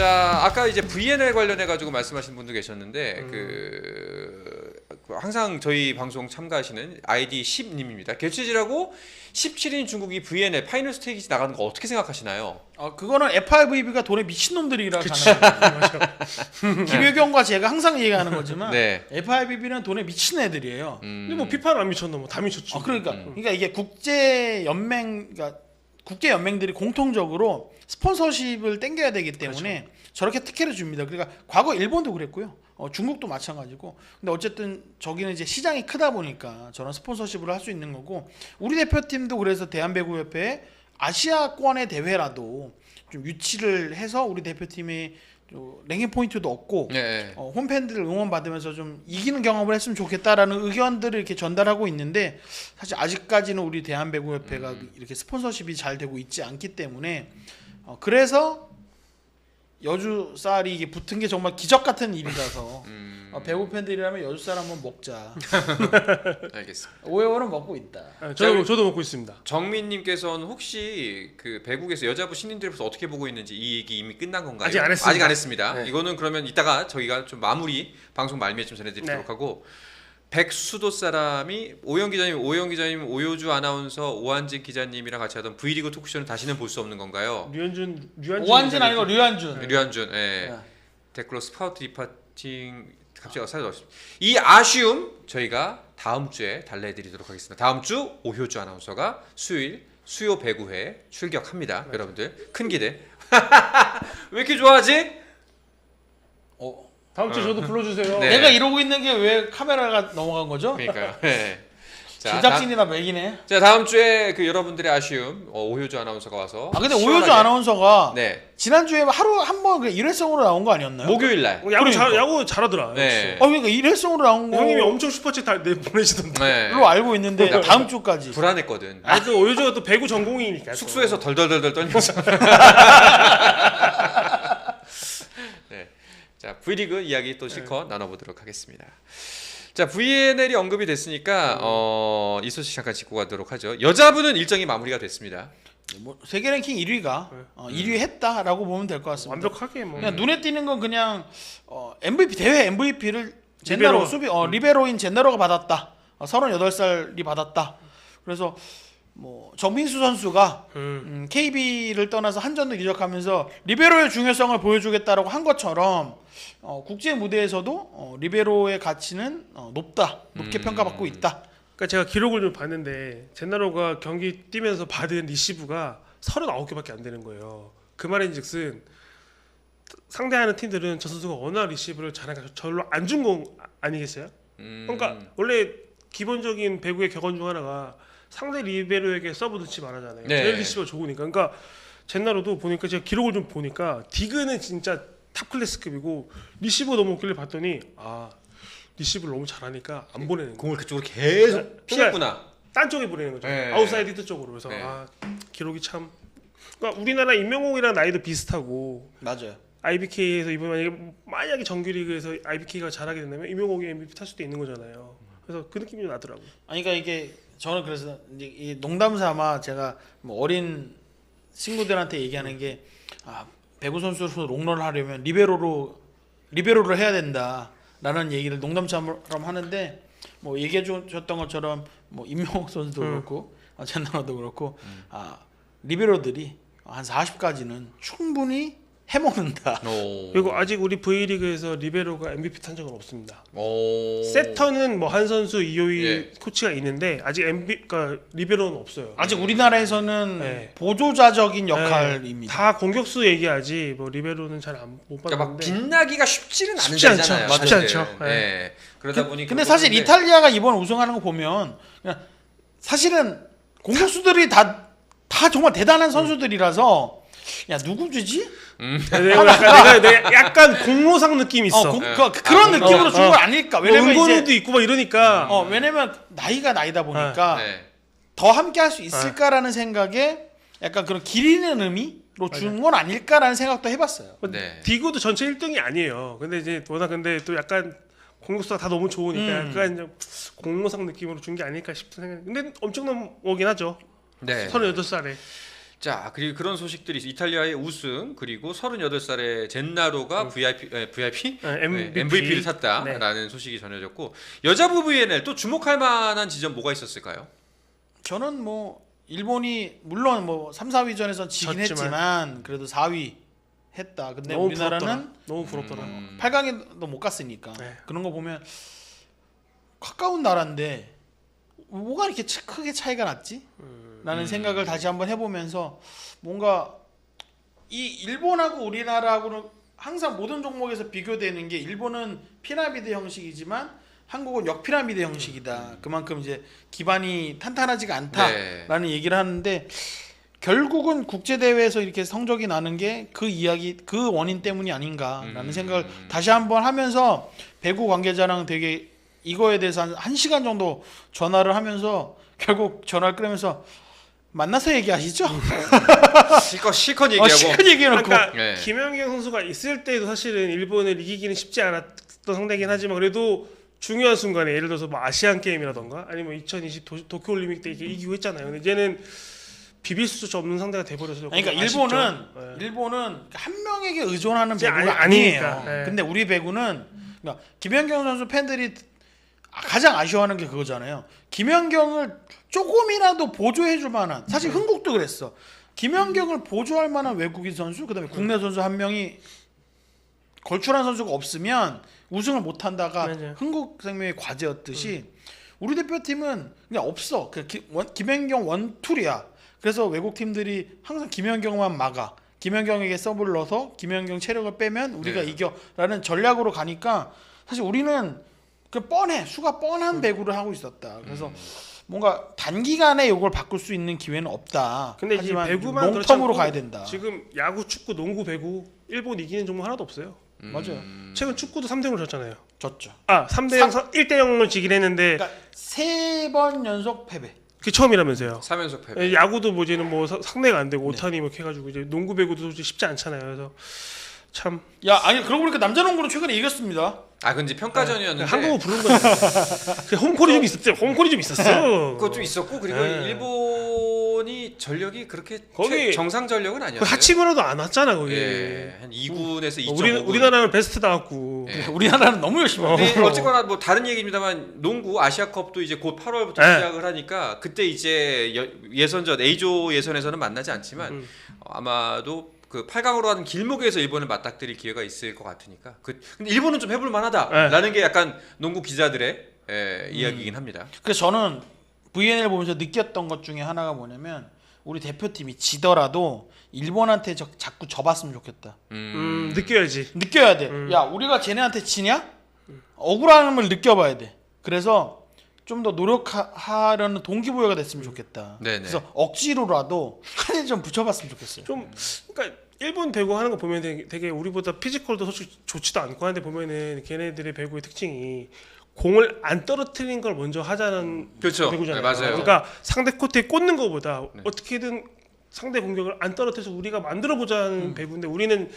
자, 아까 이제 VNL 관련해 가지고 말씀하신 분도 계셨는데 항상 저희 방송 참가하시는 아이디 10님입니다. 개최지라고 17인 중국이 VNL 파이널 스테이지 나가는 거 어떻게 생각하시나요? 그거는 FIVB가 돈에 미친놈들이라 가는 김효경과 제가 항상 얘기하는 거지만 네. FIVB는 돈에 미친 애들이에요. 근데 뭐 피파는 안 미쳤나 뭐 다 미쳤지. 그러니까 이게 국제 연맹들이 공통적으로 스폰서십을 땡겨야 되기 때문에 그렇죠. 저렇게 특혜를 줍니다. 그러니까 과거 일본도 그랬고요. 중국도 마찬가지고. 근데 어쨌든 저기는 이제 시장이 크다 보니까 저런 스폰서십을 할 수 있는 거고, 우리 대표팀도 그래서 대한배구협회에 아시아권의 대회라도 좀 유치를 해서 우리 대표팀이 랭킹 포인트도 얻고 네. 홈팬들 응원 받으면서 좀 이기는 경험을 했으면 좋겠다라는 의견들을 이렇게 전달하고 있는데, 사실 아직까지는 우리 대한배구협회가 이렇게 스폰서십이 잘 되고 있지 않기 때문에 그래서 여주 쌀이 이게 붙은 게 정말 기적 같은 일이라서 배구 팬들이라면 여주 쌀 한번 먹자. 알겠습니다. 오해원은 먹고 있다. 저도 먹고 있습니다. 정민님께서는 혹시 그 배국에서 여자부 신인들부터 어떻게 보고 있는지 이 얘기 이미 끝난 건가요? 아직 안 했습니다. 아직 안 했습니다. 네. 이거는 그러면 이따가 저희가 좀 마무리 방송 말미에 좀 전해드리도록 네. 하고, 백수도 사람이 오영 기자님, 오효주 아나운서, 오한진 기자님이랑 같이 하던 V리그 토크쇼는 다시는 볼 수 없는 건가요? 류한준 오한진 아니고 류한준. 류한준, 예. 댓글로 스파우트 디파팅 갑자기 사라졌습니다. 이 아쉬움 저희가 다음 주에 달래드리도록 하겠습니다. 다음 주 오효주 아나운서가 수요 배구회 출격합니다. 맞아. 여러분들 큰 기대. 왜 이렇게 좋아하지? 다음 주 저도 불러주세요. 네. 내가 이러고 있는 게 왜 카메라가 넘어간 거죠? 그러니까요. 네. 제작진이나 맥이네. 자, 다음 주에 그 여러분들의 아쉬움 오효주 아나운서가 와서. 근데 시원하게. 오효주 아나운서가 네. 지난주에 하루 한 번 일회성으로 나온 거 아니었나요? 목요일 날. 야구 잘하더라. 네. 그러니까 일회성으로 나온 거. 형님이 엄청 슈퍼챗 다 보내시던데. 네. 로 알고 있는데 다음 주까지. 불안했거든. 아니 그 오효주가 또 배구 전공이니까. 숙소에서 덜덜덜덜 떨면서. 네. 자, V리그 이야기 또 실컷 나눠보도록 하겠습니다. 자, VNL이 언급이 됐으니까 이 소식 잠깐 짚고 가도록 하죠. 여자부는 일정이 마무리가 됐습니다. 세계 랭킹 1위가 1위 했다라고 보면 될 것 같습니다. 완벽하게 뭐. 그냥 눈에 띄는 건 그냥 MVP 대회 MVP를 젠나로 리베로인 젠나로가 받았다. 38살이 받았다. 그래서 뭐 정민수 선수가 KB를 떠나서 한전을 이적하면서 리베로의 중요성을 보여주겠다라고 한 것처럼 국제 무대에서도 리베로의 가치는 높게 평가받고 있다. 그러니까 제가 기록을 좀 봤는데 젠나로가 경기 뛰면서 받은 리시브가 39개밖에 안 되는 거예요. 그 말인즉슨 상대하는 팀들은 저 선수가 워낙 리시브를 잘하니까 절로 안 준 거 아니겠어요? 그러니까 원래 기본적인 배구의 격언 중 하나가 상대 리베로에게 서브 넣지 말아잖아요. 네. 제일 리시브가 좋으니까. 그러니까 젠나로도 보니까 제가 기록을 좀 보니까 디그는 진짜 탑 클래스급이고 리시브 넘어오길래 봤더니 리시브를 너무 잘하니까 안 보내는 거예요. 공을 그쪽으로 계속 피했구나. 딴 쪽에 보내는 거죠. 네. 아웃사이드 히트 쪽으로. 그래서 네. 기록이 참. 그러니까 우리나라 임명홍이랑 나이도 비슷하고. 맞아요. IBK에서 이번 만약에 정규리그에서 IBK가 잘하게 된다면 임명홍이 MVP 탈 수도 있는 거잖아요. 그래서 그 느낌이 좀 나더라고요. 그러니까 이게 저는 그래서 이제 이 농담삼아 제가 뭐 어린 친구들한테 얘기하는 게 배구 선수로서 롱런을 하려면 리베로를 해야 된다라는 얘기를 농담처럼 하는데, 뭐 얘기해 주셨던 것처럼 뭐 임명옥 선수도 그렇고 젠나로도 그렇고 리베로들이 한 40까지는 충분히 해먹는다. 그리고 아직 우리 V리그에서 리베로가 MVP 탄 적은 없습니다. 오. 세터는 뭐 한 선수 이호이 예. 코치가 있는데 아직 그러니까 리베로는 없어요. 아직 우리나라에서는 네. 보조자적인 역할입니다. 다 공격수 얘기하지 뭐 리베로는 잘 못 그러니까 막 봤는데. 빛나기가 쉽지는 않은 쉽지 않죠. 데잖아요. 쉽지 사실은. 않죠. 네. 그러다 보니. 근데 사실 이탈리아가 이번 우승하는 거 보면 그냥 사실은 공격수들이 다 정말 대단한 선수들이라서 야 누구 주지? 내가 약간 공로상 느낌이 있어. 그런 느낌으로 준 거 아닐까? 왜냐면 은건우도 있고 막 이러니까. 왜냐면 나이다 보니까 네. 더 함께 할 수 있을까라는 생각에 약간 그런 기리는 의미로 준 건 아닐까라는 생각도 해봤어요. 네. 디고도 전체 1등이 아니에요. 근데 이제 워낙 근데 또 약간 공격수가 다 너무 좋으니까 약간 좀 공로상 느낌으로 준 게 아닐까 싶은 생각. 근데 엄청난 오긴 하죠. 네. 38살에. 자, 그리고 그런 소식들이 있어요. 이탈리아의 우승 그리고 38살의 젠나로가 VIP를 MVP를 탔다라는 소식이 전해졌고 여자부 VNL 또 주목할 만한 지점 뭐가 있었을까요? 저는 뭐 일본이 물론 뭐 3, 4위전에서 지긴 졌지만. 했지만 그래도 4위 했다. 근데 너무 우리나라는 너무 부럽더라. 8강에도 못 갔으니까 네. 그런 거 보면 가까운 나라인데 뭐가 이렇게 크게 차이가 났지? 라는 생각을 다시 한번 해보면서 뭔가 이 일본하고 우리나라하고는 항상 모든 종목에서 비교되는 게 일본은 피라미드 형식이지만 한국은 역피라미드 형식이다. 그만큼 이제 기반이 탄탄하지가 않다라는 얘기를 하는데 결국은 국제 대회에서 이렇게 성적이 나는 게 그 이야기 그 원인 때문이 아닌가라는 생각을 다시 한번 하면서 배구 관계자랑 되게 이거에 대해서 한 시간 정도 전화를 하면서 결국 전화를 끊으면서 만나서 얘기하시죠. 실컷 얘기하고 실컷 얘기해놓고 그러니까 네. 김연경 선수가 있을 때도 사실은 일본을 이기기는 쉽지 않았던 상대긴 하지만 그래도 중요한 순간에 예를 들어서 뭐 아시안 게임이라던가 아니면 2020 도쿄 올림픽 때 이게 이기고 했잖아요. 근데 이제는 비빌 수 없는 상대가 돼버려서 그러니까 아쉽죠. 일본은 한 명에게 의존하는 이제 배구가 아니니까. 아니에요. 네. 근데 우리 배구는 그러니까 김연경 선수 팬들이 가장 아쉬워하는 게 그거잖아요. 김연경을 조금이라도 보조해줄 만한 사실 흥국도 그랬어. 김연경을 보조할 만한 외국인 선수 그다음에 국내 선수 한 명이 걸출한 선수가 없으면 우승을 못한다가 맞아요. 흥국생명의 과제였듯이 우리 대표팀은 그냥 없어. 김연경 원툴이야. 그래서 외국 팀들이 항상 김연경만 막아. 김연경에게 서브를 넣어서 김연경 체력을 빼면 우리가 네. 이겨라는 전략으로 가니까 사실 우리는 그 수가 뻔한 배구를 하고 있었다. 그래서 뭔가 단기간에 이걸 바꿀 수 있는 기회는 없다. 근데 이제 하지만 배구만 그렇지 롱텀으로 않고 가야 된다. 지금 야구, 축구, 농구, 배구 일본 이기는 종목 하나도 없어요. 맞아요. 최근 축구도 3대0으로 졌잖아요. 졌죠. 아 3대0, 1대0을 지긴 했는데 그러니까 3번 연속 패배. 그게 처음이라면서요. 3연속 패배. 야구도 뭐지는 뭐 상대가 안 되고 네. 오타니 뭐 해가지고 이제 농구 배구도 솔직히 쉽지 않잖아요. 그래서 참 야, 아니 그러고 보니까 남자 농구는 최근에 이겼습니다. 아, 근데 평가전이었는데 한국어 부른 거예요. 그 홈콜이 좀 있었어요. 홈콜이 좀 있었어. 그것 좀 있었고 그리고 네. 일본이 전력이 그렇게 거기 정상 전력은 그 아니었어요. 하치무라도 안 왔잖아 거기. 예, 한 2군에서 2.5군. 우리나라는 베스트 나왔고. 예. 우리나라는 너무 열심히 하고 근데 어쨌거나 뭐 다른 얘기입니다만 농구 아시아컵도 이제 곧 8월부터 네. 시작을 하니까 그때 이제 예선전 A조 예선에서는 만나지 않지만 아마도 그 8강으로 하는 길목에서 일본을 맞닥뜨릴 기회가 있을 것 같으니까 근데 일본은 좀 해볼 만하다라는 게 약간 농구 기자들의 이야기이긴 합니다. 그래서 저는 VNL 보면서 느꼈던 것 중에 하나가 뭐냐면 우리 대표팀이 지더라도 일본한테 자꾸 져봤으면 좋겠다. 느껴야지. 느껴야 돼. 야, 우리가 쟤네한테 지냐? 억울함을 느껴봐야 돼. 그래서 좀 더 노력하려는 동기부여가 됐으면 좋겠다. 네네. 그래서 억지로라도 한해 좀 붙여봤으면 좋겠어요. 좀 그러니까 일본 배구 하는 거 보면 되게 우리보다 피지컬도 솔직히 좋지도 않고 하는데 보면은 걔네들의 배구의 특징이 공을 안 떨어뜨리는 걸 먼저 하자는 그렇죠. 배구잖아요. 네, 맞아요. 그러니까 상대 코트에 꽂는 것보다 네. 어떻게든 상대 공격을 안 떨어뜨려서 우리가 만들어 보자는 배구인데 우리는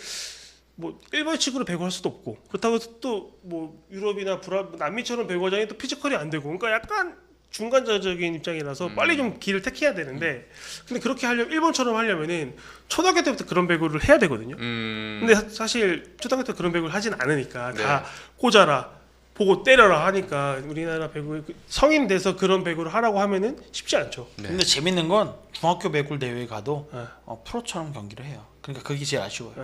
뭐 일반식으로 배구할 수도 없고 그렇다고 해서 또 뭐 유럽이나 남미처럼 배구하자니 또 피지컬이 안 되고 그러니까 약간 중간자적인 입장이라서 빨리 좀 길을 택해야 되는데 근데 그렇게 하려면 일본처럼 하려면은 초등학교 때부터 그런 배구를 해야 되거든요. 근데 사실 초등학교 때 그런 배구를 하진 않으니까 네. 다 꽂아라 보고 때려라 하니까 우리나라 배구 성인 돼서 그런 배구를 하라고 하면은 쉽지 않죠. 네. 근데 재밌는 건 중학교 배구 대회에 가도 네. 프로처럼 경기를 해요. 그러니까 그게 제일 아쉬워요.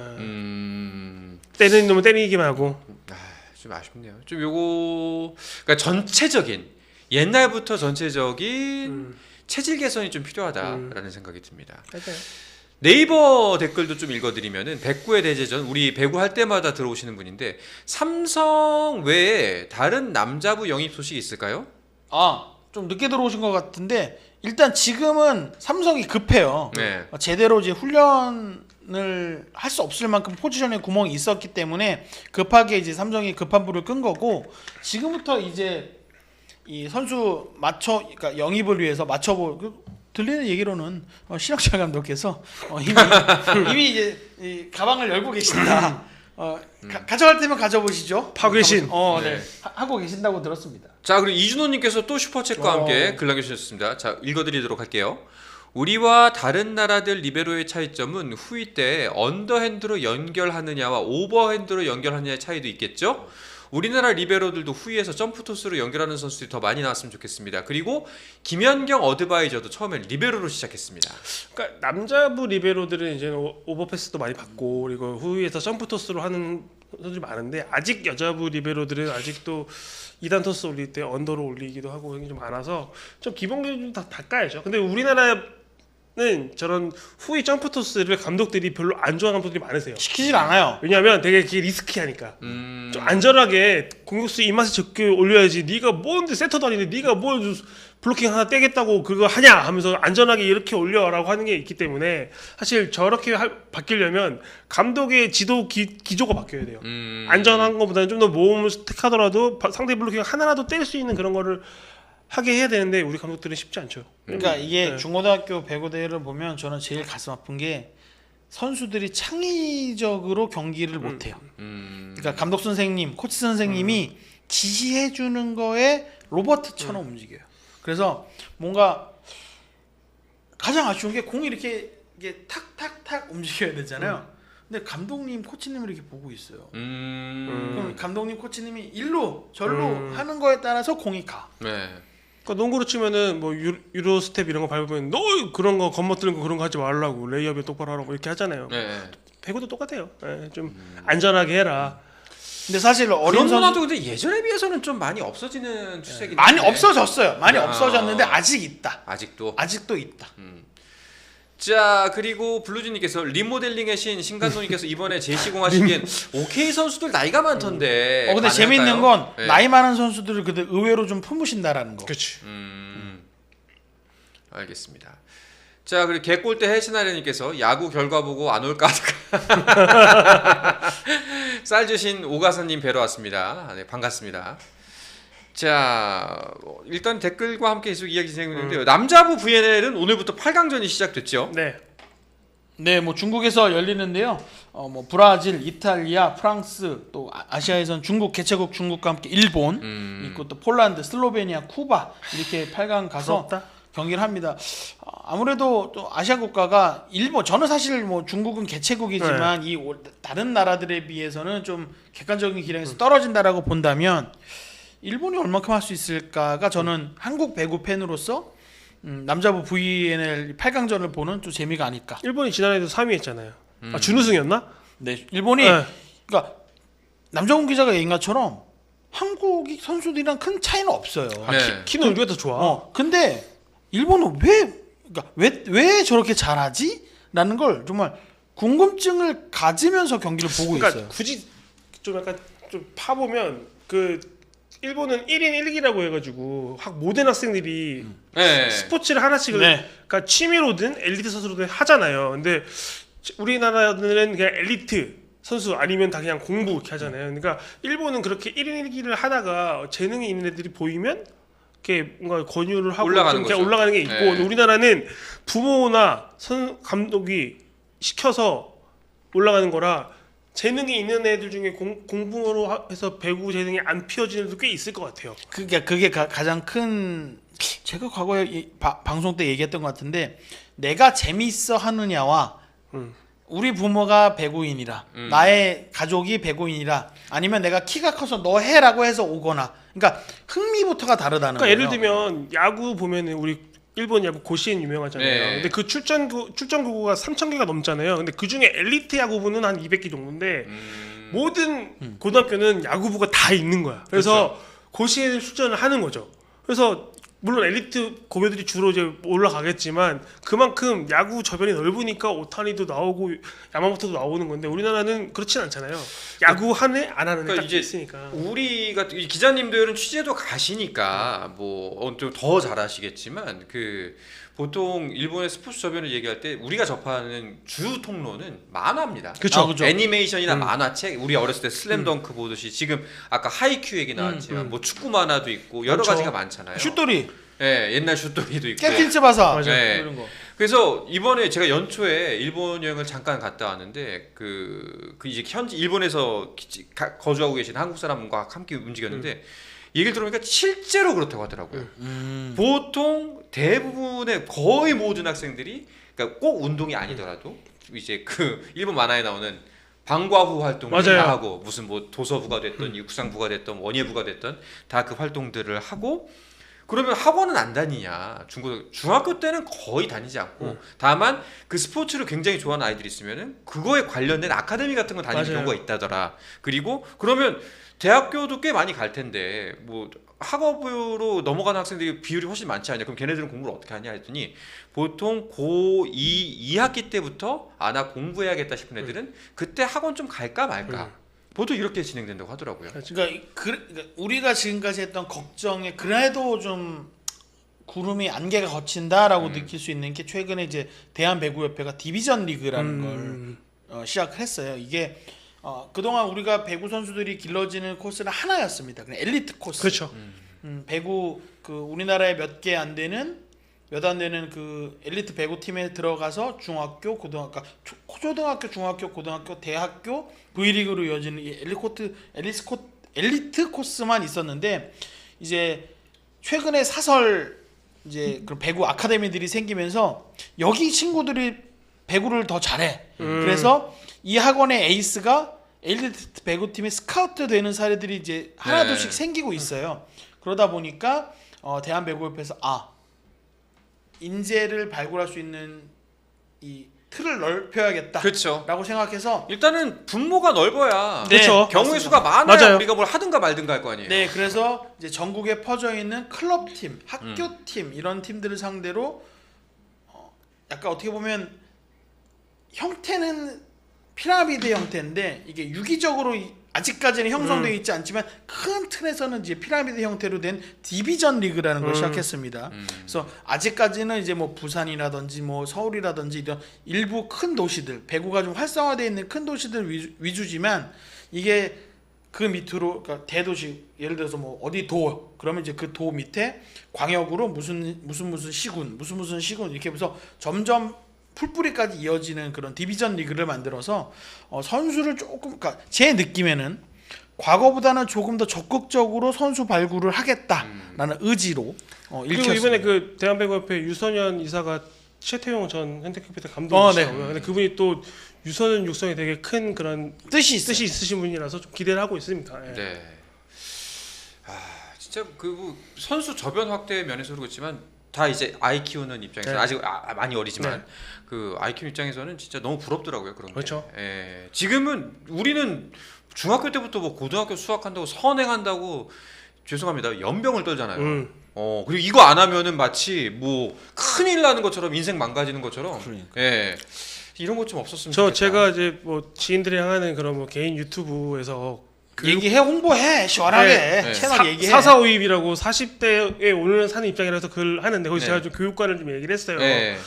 때리는 놈은 때리기만 하고 좀 아쉽네요. 좀 요거 그러니까 전체적인 옛날부터 전체적인 체질 개선이 좀 필요하다라는 생각이 듭니다. 맞아요. 네이버 댓글도 좀 읽어드리면은 백구의 대제전 우리 배구 할 때마다 들어오시는 분인데 삼성 외에 다른 남자부 영입 소식이 있을까요? 좀 늦게 들어오신 것 같은데 일단 지금은 삼성이 급해요. 네. 제대로 이제 훈련을 할 수 없을 만큼 포지션에 구멍이 있었기 때문에 급하게 이제 삼성이 급한 불을 끈 거고 지금부터 이제 이 선수 그러니까 영입을 위해서 들리는 얘기로는 신학철 감독께서 이미 이제 이 가방을 열고 계신다. 가져갈 때면 가져보시죠. 파괴신. 네. 하고 계신다고 들었습니다. 자, 그리고 이준호님께서 또 슈퍼챗과 어. 함께 글 남겨주셨습니다. 자, 읽어드리도록 할게요. 우리와 다른 나라들 리베로의 차이점은 후위 때 언더핸드로 연결하느냐와 오버핸드로 연결하느냐의 차이도 있겠죠. 우리나라 리베로들도 후위에서 점프 토스로 연결하는 선수들이 더 많이 나왔으면 좋겠습니다. 그리고 김연경 어드바이저도 처음엔 리베로로 시작했습니다. 그러니까 남자부 리베로들은 이제 오버패스도 많이 받고 그리고 후위에서 점프 토스로 하는 선수들이 많은데 아직 여자부 리베로들은 아직도 2단 토스 올릴 때 언더로 올리기도 하고 그런 게 좀 많아서 좀 기본기를 좀 다 닦아야죠. 근데 우리나라는 저런 후위 점프 토스를 감독들이 별로 안 좋아하는 감독들이 많으세요. 시키질 않아요. 왜냐하면 되게 그게 리스키하니까. 좀 안전하게 공격수 입맛에 적게 올려야지. 네가 뭔데 세터도 아닌데 네가 뭘 블로킹 하나 떼겠다고 그거 하냐 하면서 안전하게 이렇게 올려라고 하는 게 있기 때문에 사실 저렇게 바뀌려면 감독의 지도 기조가 바뀌어야 돼요. 안전한 것보다는 좀 더 모험을 택하더라도 상대 블로킹 하나라도 뗄 수 있는 그런 거를 하게 해야 되는데 우리 감독들은 쉽지 않죠. 그러니까 이게 네. 중고등학교 배구 대회를 보면 저는 제일 가슴 아픈 게 선수들이 창의적으로 경기를 못 해요. 그러니까 감독 선생님, 코치 선생님이 지시해 주는 거에 로버트처럼 움직여요. 그래서 뭔가 가장 아쉬운 게 공이 이게 탁탁탁 움직여야 되잖아요. 근데 감독님, 코치님을 이렇게 보고 있어요. 그럼 감독님, 코치님이 일로 절로 하는 거에 따라서 공이 가. 네. 그러니까 농구로 치면은 뭐 유로 스텝 이런 거 밟으면 너 그런 거 건너뜨리는 거 그런 거 하지 말라고 레이업에 똑바로 하라고 이렇게 하잖아요. 네. 배구도 똑같아요. 네, 좀 안전하게 해라. 근데 사실 어린 그런 선수 문화도 근데 예전에 비해서는 좀 많이 없어지는 추세긴 많이 한데. 없어졌어요. 많이 아. 없어졌는데 아직 있다. 아직도 있다. 자, 그리고 블루즈님께서 리모델링의 신 신간동님께서 이번에 제시공하시기엔 OK 선수들 나이가 많던데. 근데 가능할까요? 재미있는 건 네. 나이 많은 선수들을 근데 의외로 좀 품으신다라는 거. 그렇지. 알겠습니다. 자, 그리고 개꼴대 해시나리님께서 야구 결과 보고 안 올까 쌀 주신 오가사님 뵈러 왔습니다. 네, 반갑습니다. 자, 일단 댓글과 함께 계속 이야기 진행되는데요. 남자부 VNL은 오늘부터 8강전이 시작됐죠. 네. 네, 뭐 중국에서 열리는데요. 뭐 브라질, 이탈리아, 프랑스, 또 아시아에선 중국, 개최국 중국과 함께 일본 있고 또 폴란드, 슬로베니아, 쿠바 이렇게 8강 가서 부럽다. 경기를 합니다. 아무래도 또 아시아 국가가 일본, 저는 사실 뭐 중국은 개최국이지만 이 다른 나라들에 비해서는 좀 객관적인 기량에서 떨어진다라고 본다면 일본이 얼마큼 할 수 있을까가 저는 한국 배구 팬으로서 남자부 VNL 8강전을 보는 좀 재미가 아닐까. 일본이 지난해도 3위 했잖아요. 아, 준우승이었나? 네, 일본이 네. 그러니까 남정훈 기자가 얘기한 것처럼 한국 선수들이랑 큰 차이는 없어요. 네. 키는 우리가 더 좋아. 근데 일본은 왜 저렇게 잘하지? 라는 걸 정말 궁금증을 가지면서 경기를 보고 그러니까 있어요. 굳이 좀 약간 좀 파보면 그 일본은 1인 1기라고 해가지고 모든 학생들이 네. 스포츠를 하나씩을 네. 그러니까 취미로든 엘리트 선수로든 하잖아요. 근데 우리나라는 그냥 엘리트 선수 아니면 다 그냥 공부 이렇게 하잖아요. 그러니까 일본은 그렇게 1인 1기를 하다가 재능이 있는 애들이 보이면 이렇게 뭔가 권유를 하고 올라가는 좀 그냥 거죠. 올라가는 게 있고 네. 우리나라는 부모나 감독이 시켜서 올라가는 거라 재능이 있는 애들 중에 공부로 해서 배구 재능이 안 피어지는 애도 꽤 있을 것 같아요. 그게 가장 큰 제가 과거에 방송 때 얘기했던 것 같은데 내가 재밌어 하느냐와 우리 부모가 배구인이라 나의 가족이 배구인이라 아니면 내가 키가 커서 너 해라고 해서 오거나 그러니까 흥미부터가 다르다는 그러니까 거예요. 예를 들면 야구 보면은 우리 일본 야구 고시엔 유명하잖아요. 네. 근데 그 출전 교구가 3,000개가 넘잖아요. 근데 그 중에 엘리트 야구부는 한 200개 정도인데 모든 고등학교는 야구부가 다 있는 거야. 그래서 고시에 출전을 하는 거죠. 그래서 물론 엘리트 고교들이 주로 이제 올라가겠지만 그만큼 야구 저변이 넓으니까 오타니도 나오고 야마모토도 나오는 건데 우리나라는 그렇진 않잖아요. 야구 하네 안 하는 그러니까 딱 이제 있으니까. 우리가 이 기자님들은 취재도 가시니까 뭐 좀 더 잘하시겠지만 그 보통 일본의 스포츠 저변을 얘기할 때 우리가 접하는 주 통로는 만화입니다. 그쵸. 그죠. 애니메이션이나 만화책, 우리 어렸을 때 슬램덩크 보듯이 지금 아까 하이큐 얘기 나왔지만 뭐 축구 만화도 있고 여러 그쵸. 가지가 많잖아요. 슛돌이, 예, 옛날 슛돌이도 있고. 깨킬츠바사 맞아요. 네. 이런 거. 그래서 이번에 제가 연초에 일본 여행을 잠깐 갔다 왔는데 그 이제 현지 일본에서 거주하고 계신 한국 사람과 함께 움직였는데 얘기를 들어보니까 실제로 그렇다고 하더라고요. 보통 대부분의 거의 모든 학생들이 그러니까 꼭 운동이 아니더라도 이제 그 일본 만화에 나오는 방과 후 활동을 맞아요. 다 하고 무슨 뭐 도서부가 됐던 육상부가 됐던 원예부가 됐던 다 그 활동들을 하고 그러면 학원은 안 다니냐? 중학교 때는 거의 다니지 않고 다만 그 스포츠를 굉장히 좋아하는 아이들이 있으면은 그거에 관련된 아카데미 같은 거 다니는 맞아요. 경우가 있다더라. 그리고 그러면 대학교도 꽤 많이 갈 텐데 뭐 학업으로 넘어가는 학생들이 비율이 훨씬 많지 않냐? 그럼 걔네들은 공부를 어떻게 하냐 했더니 보통 고2 2학기 때부터 나 공부해야겠다 싶은 애들은 그때 학원 좀 갈까 말까. 보통 이렇게 진행된다고 하더라고요. 그러니까 우리가 지금까지 했던 걱정에 그래도 좀 구름이 안개가 걷힌다라고 느낄 수 있는 게 최근에 이제 대한배구협회가 디비전 리그라는 걸 시작을 했어요. 이게 그동안 우리가 배구 선수들이 길러지는 코스는 하나였습니다. 그냥 엘리트 코스. 그렇죠. 배구 그 우리나라에 몇 안 되는 그 엘리트 배구 팀에 들어가서 중학교, 고등학교, 초등학교, 중학교, 고등학교, 대학교 V리그로 이어지는 이 엘리트 코스만 있었는데 이제 최근에 사설 이제 그 배구 아카데미들이 생기면서 여기 친구들이 배구를 더 잘해. 그래서 이 학원의 에이스가 엘리트 배구팀의 스카우트 되는 사례들이 이제 하나둘씩 생기고 있어요. 그러다 보니까 대한배구협회에서 인재를 발굴할 수 있는 이 틀을 넓혀야겠다라고 그렇죠. 생각해서 일단은 분모가 넓어야 네, 그렇죠. 경우의 맞습니다. 수가 많아야 맞아요. 우리가 뭘 하든가 말든가 할 거 아니에요. 네, 그래서 이제 전국에 퍼져 있는 클럽팀, 학교팀 이런 팀들을 상대로 약간 어떻게 보면 형태는 피라미드 형태인데 이게 유기적으로 아직까지는 형성되어 있지 않지만 큰 틀에서는 이제 피라미드 형태로 된 디비전 리그라는 걸 시작했습니다. 그래서 아직까지는 이제 뭐 부산이라든지 뭐 서울이라든지 이런 일부 큰 도시들, 배구가 좀 활성화되어 있는 큰 도시들 위주지만 이게 그 밑으로 그러니까 대도시 예를 들어서 뭐 어디 도 그러면 이제 그 도 밑에 광역으로 무슨 시군 무슨 시군 이렇게 해서 점점 풀뿌리까지 이어지는 그런 디비전 리그를 만들어서 선수를 조금 그러니까 제 느낌에는 과거보다는 조금 더 적극적으로 선수 발굴을 하겠다라는 의지로 그리고 읽혔습니다. 이번에 그 대한배구협회 유선현 이사가 최태용 전 현대캐피탈 감독이시더라고요. 근데 그분이 또 유소년 육성에 되게 큰 그런 뜻이 있으신 분이라서 좀 기대를 하고 있습니다. 예. 네. 진짜 그 선수 저변 확대 면에서 그렇지만 다 이제 아이 키우는 입장에서 네. 아직 많이 어리지만 그 아이 키우는 입장에서는 진짜 너무 부럽더라고요 그런 게. 그렇죠. 예. 지금은 우리는 중학교 때부터 뭐 고등학교 수학한다고 선행한다고 죄송합니다 연병을 떨잖아요. 그리고 이거 안 하면은 마치 뭐 큰일 나는 것처럼 인생 망가지는 것처럼. 그러니까. 예. 이런 것 좀 없었으면 좋겠다. 제가 이제 뭐 지인들이랑 하는 그런 뭐 개인 유튜브에서 얘기해 홍보해 시원하게 네. 채널 얘기해. 사사오입이라고 40대에 오늘 사는 입장이라서 글 하는데 거기서 네. 제가 좀 교육관을 좀 얘기를 했어요. 예.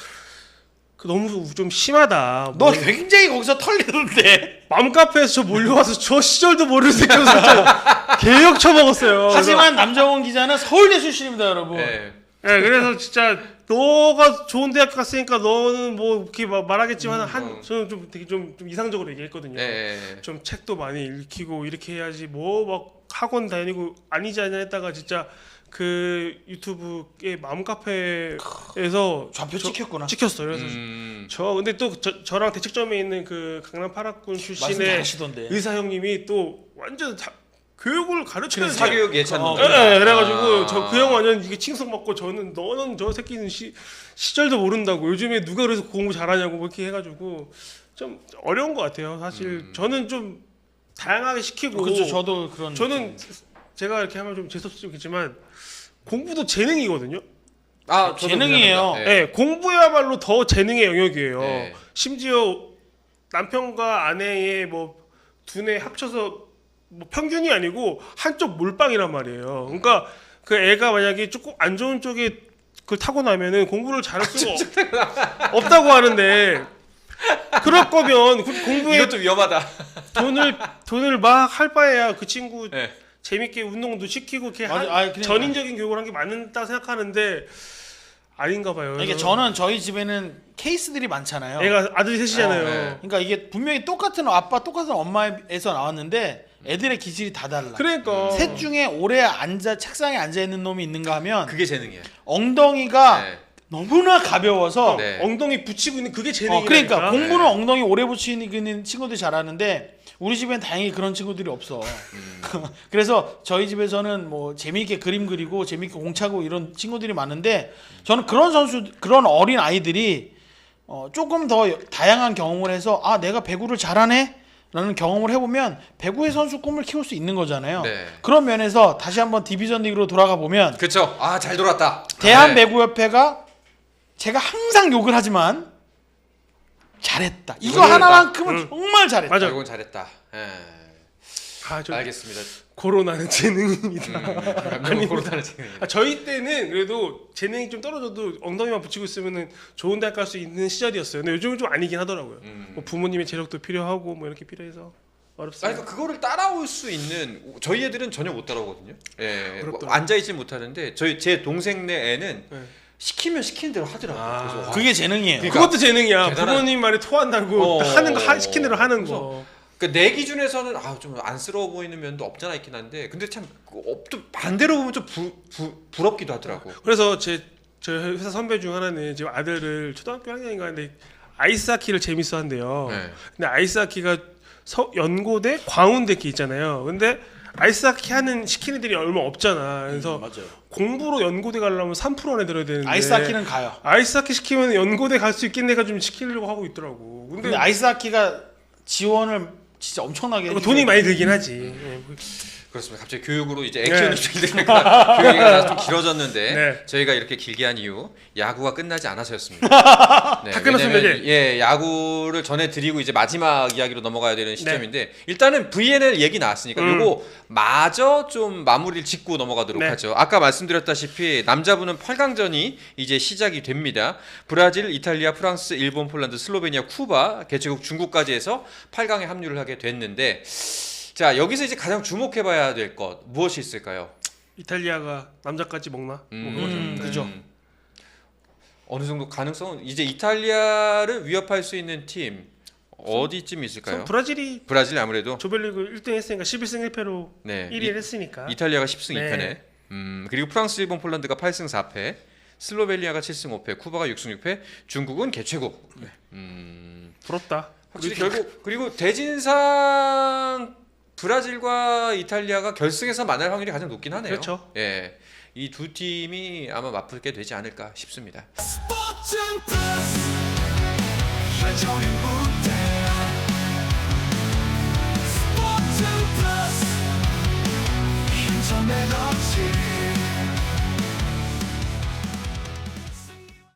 그 너무 좀 심하다. 너 굉장히 거기서 털리는데. 맘카페에서 저 몰려와서 저 시절도 모르는 새끼로 진짜 개역 쳐먹었어요. 하지만 남정원 기자는 서울대 출신입니다, 여러분. 예. 네, 그래서 진짜 너가 좋은 대학 갔으니까 너는 뭐 이렇게 말하겠지만 저는 좀 되게 좀 이상적으로 얘기했거든요. 예. 좀 책도 많이 읽히고 이렇게 해야지 뭐 막 학원 다니고 아니지 않냐 했다가 진짜 그 유튜브의 맘카페에서 좌표 찍혔구나. 찍혔어요. 그래서 저 근데 또 저랑 대책점에 있는 그 강남 파락군 말씀 출신의 잘하시던데. 의사 형님이 또 완전 교육을 가르치는 사교육 예찬. 네, 그래가지고 저 그 형 완전 이게 칭송 받고 너는 저 새끼는 시절도 모른다고 요즘에 누가 그래서 공부 잘하냐고 뭐 이렇게 해가지고 좀 어려운 것 같아요. 사실 저는 좀 다양하게 시키고 그렇죠. 저도 그런. 저는 제가 이렇게 하면 좀 재수없겠지만 공부도 재능이거든요. 저도 재능이에요. 그렇습니다. 네, 공부야말로 더 재능의 영역이에요. 네. 심지어 남편과 아내의 뭐 두뇌 합쳐서 뭐 평균이 아니고 한쪽 몰빵이란 말이에요. 그러니까 그 애가 만약에 조금 안 좋은 쪽에 그걸 타고 나면은 공부를 잘할 수가 없다고 하는데 그럴 거면 공부에 이것도 위험하다. 돈을 막 할 바에야 그 친구 네. 재밌게 운동도 시키고 이렇게 맞아. 그냥 전인적인 교육을 한 게 맞는다 생각하는데 아닌가 봐요. 이게 그래서 저는 저희 집에는 케이스들이 많잖아요. 애가 아들이 셋이잖아요. 네. 그러니까 이게 분명히 똑같은 아빠 똑같은 엄마에서 나왔는데 애들의 기질이 다 달라. 그러니까 셋 중에 오래 책상에 앉아 있는 놈이 있는가 하면 그게 재능이에요. 엉덩이가 네. 너무나 가벼워서 네. 엉덩이 붙이고 있는 그게 재능이니까. 그러니까 공부는 네. 엉덩이 오래 붙이는 친구들이 잘하는데 우리 집엔 다행히 그런 친구들이 없어. 그래서 저희 집에서는 뭐 재미있게 그림 그리고 재미있게 공 차고 이런 친구들이 많은데 저는 그런 어린 아이들이 조금 더 다양한 경험을 해서 아 내가 배구를 잘하네 라는 경험을 해보면 배구의 선수 꿈을 키울 수 있는 거잖아요. 네. 그런 면에서 다시 한번 디비전 리그로 돌아가 보면 그렇죠. 아, 잘 돌았다. 대한배구협회가 제가 항상 욕을 하지만 잘했다. 이거 잘했다. 하나만큼은 정말 잘했다. 맞아. 이건 잘했다. 예. 저 알겠습니다. 코로나는 재능입니다. 아니, 고르다는 재능. 저희 때는 그래도 재능이 좀 떨어져도 엉덩이만 붙이고 있으면은 좋은 대학 갈 수 있는 시절이었어요. 근데 요즘은 좀 아니긴 하더라고요. 뭐 부모님의 재력도 필요하고 뭐 이렇게 필요해서 어렵습니다. 아니, 그러니까 그거를 따라올 수 있는 저희 애들은 전혀 못 따라오거든요. 예, 어렵더라고요. 앉아 있지 못하는데 제 동생네 애는 네. 시키면 시키는 대로 하더라고요. 아. 그래서 와, 그게 재능이에요. 그러니까 그것도 재능이야. 대단한- 부모님 말에 토한다고 하는 거 시킨 대로 하는 거. 그러니까 내 기준에서는 좀 안쓰러워 보이는 면도 없잖아 있긴 한데, 근데 참 또 반대로 보면 좀 부럽기도 하더라고. 그래서 저희 회사 선배 중 하나는 지금 아들을 초등학교 1학년인가 하는데 아이스하키를 재밌어 한대요. 네. 근데 아이스하키가 연고대 광운대기 있잖아요. 근데 아이스하키 시키는 애들이 얼마 없잖아. 그래서 맞아요. 공부로 연고대 가려면 3% 안에 들어야 되는데 아이스하키는 가요. 아이스하키 시키면 연고대 갈 수 있겠네가 좀 시키려고 하고 있더라고. 근데, 근데 아이스하키가 지원을 진짜 엄청나게 돈이 많이 들긴 하지. 예. 그렇습니다. 갑자기 교육으로 이제 액션 입장이 되니까 교육이 좀 길어졌는데 네. 저희가 이렇게 길게 한 이유 야구가 끝나지 않아서였습니다. 네, 다 끝났습니다, 왜냐면, 야구를 전해드리고 이제 마지막 이야기로 넘어가야 되는 시점인데 일단은 VNL 얘기 나왔으니까 요거 마저 좀 마무리를 짓고 넘어가도록 네. 하죠. 아까 말씀드렸다시피 남자부는 8강전이 이제 시작이 됩니다. 브라질, 이탈리아, 프랑스, 일본, 폴란드, 슬로베니아, 쿠바, 개최국 중국까지 해서 8강에 합류를 하게 됐는데, 자, 여기서 이제 가장 주목해봐야 될 것 무엇이 있을까요? 이탈리아가 남자까지 먹나? 뭐 그거죠. 그죠. 어느 정도 가능성은 이제 이탈리아를 위협할 수 있는 팀 어디쯤 있을까요? 브라질이 브라질 아무래도 조별리그 1등 했으니까 11승 1패로 네. 1위를 했으니까. 이탈리아가 10승 네. 2패네. 그리고 프랑스, 일본, 폴란드가 8승 4패, 슬로베니아가 7승 5패, 쿠바가 6승 6패, 중국은 개최국. 부럽다. 확실히 결국 그리고 대진상 브라질과 이탈리아가 결승에서 만날 확률이 가장 높긴 하네요. 그렇죠. 예, 이 두 팀이 아마 맞붙게 되지 않을까 싶습니다. 스포츠 플러스 한정의 무대 스포츠 플러스 인터넷 없이